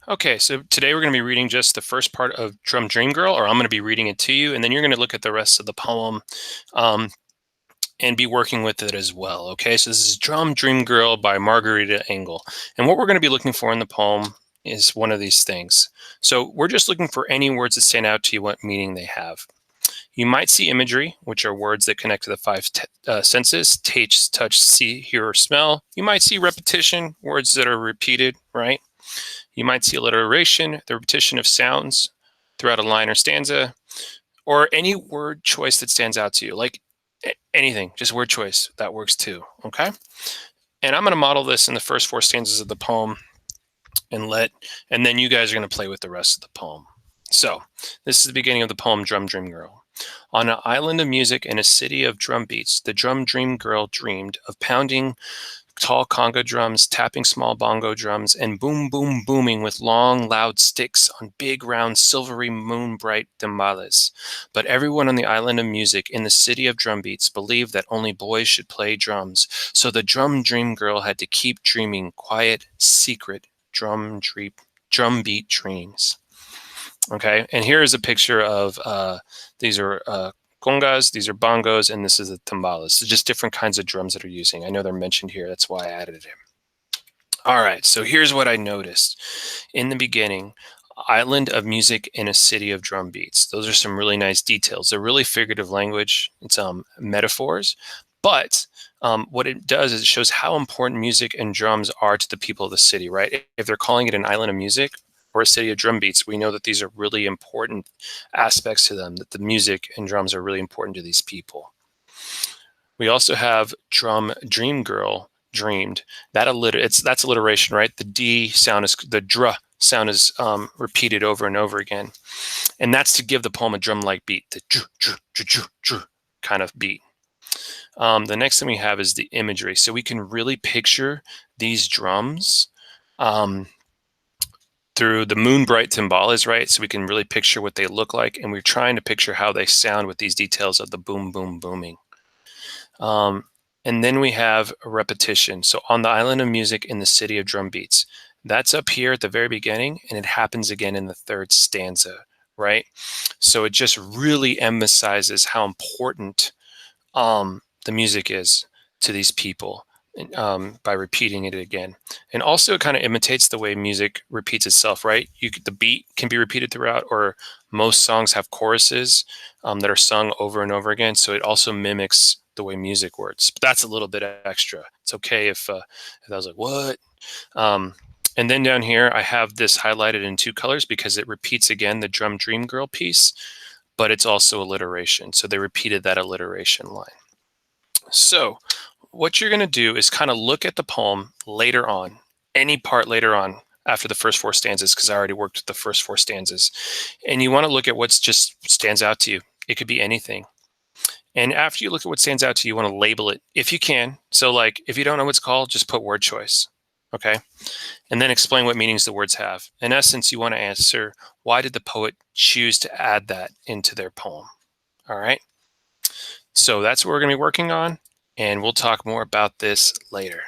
Okay, so today we're going to be reading just the first part of Drum Dream Girl, or I'm going to be reading it to you, and then you're going to look at the rest of the poem um, and be working with it as well. Okay, so this is Drum Dream Girl by Margarita Engel. And what we're going to be looking for in the poem is one of these things. So we're just looking for any words that stand out to you, what meaning they have. You might see imagery, which are words that connect to the five senses: taste, touch, see, hear, or smell. You might see repetition, words that are repeated, right? You might see alliteration, the repetition of sounds throughout a line or stanza, or any word choice that stands out to you, like anything, just word choice. That works too. Okay. And I'm going to model this in the first four stanzas of the poem and then you guys are going to play with the rest of the poem. So, this is the beginning of the poem Drum Dream Girl. On an island of music in a city of drum beats, the drum dream girl dreamed of pounding tall conga drums, tapping small bongo drums, and boom, boom, booming with long, loud sticks on big, round, silvery, moon-bright timbales. But everyone on the island of music in the city of drum beats believed that only boys should play drums, so the drum dream girl had to keep dreaming quiet, secret drum beat dreams. Okay, and here is a picture of these are congas, these are bongos, and this is the timbales. So just different kinds of drums that are using. I know they're mentioned here. That's why I added it. All right, so here's what I noticed in the beginning. Island of music in a city of drum beats. Those are some really nice details. They're really figurative language. It's metaphors, but what it does is it shows how important music and drums are to the people of the city, right? If they're calling it an island of music or a city of drum beats, we know that these are really important aspects to them, that the music and drums are really important to these people. We also have Drum Dream Girl dreamed. That's alliteration, right? The D sound is the dr sound is repeated over and over again, and that's to give the poem a drum-like beat, the dr, dr, dr, dr, dr kind of beat. The next thing we have is the imagery, so we can really picture these drums through the moon bright timbales, right? So we can really picture what they look like, and we're trying to picture how they sound with these details of the boom, boom, booming. And then we have a repetition. So on the island of music in the city of drum beats, that's up here at the very beginning, and it happens again in the third stanza, right? So it just really emphasizes how important the music is to these people by repeating it again. And also it kind of imitates the way music repeats itself, right? The beat can be repeated throughout, or most songs have choruses that are sung over and over again. So it also mimics the way music works. But that's a little bit extra. It's okay if I was like, what? And then down here, I have this highlighted in two colors because it repeats again the Drum Dream Girl piece, but it's also alliteration. So they repeated that alliteration line. So what you're going to do is kind of look at the poem later on, any part later on after the first four stanzas, because I already worked with the first four stanzas. And you want to look at what just stands out to you. It could be anything. And after you look at what stands out to you, you want to label it if you can. So like if you don't know what it's called, just put word choice. Okay. And then explain what meanings the words have. In essence, you want to answer, why did the poet choose to add that into their poem? All right. So that's what we're going to be working on, and we'll talk more about this later.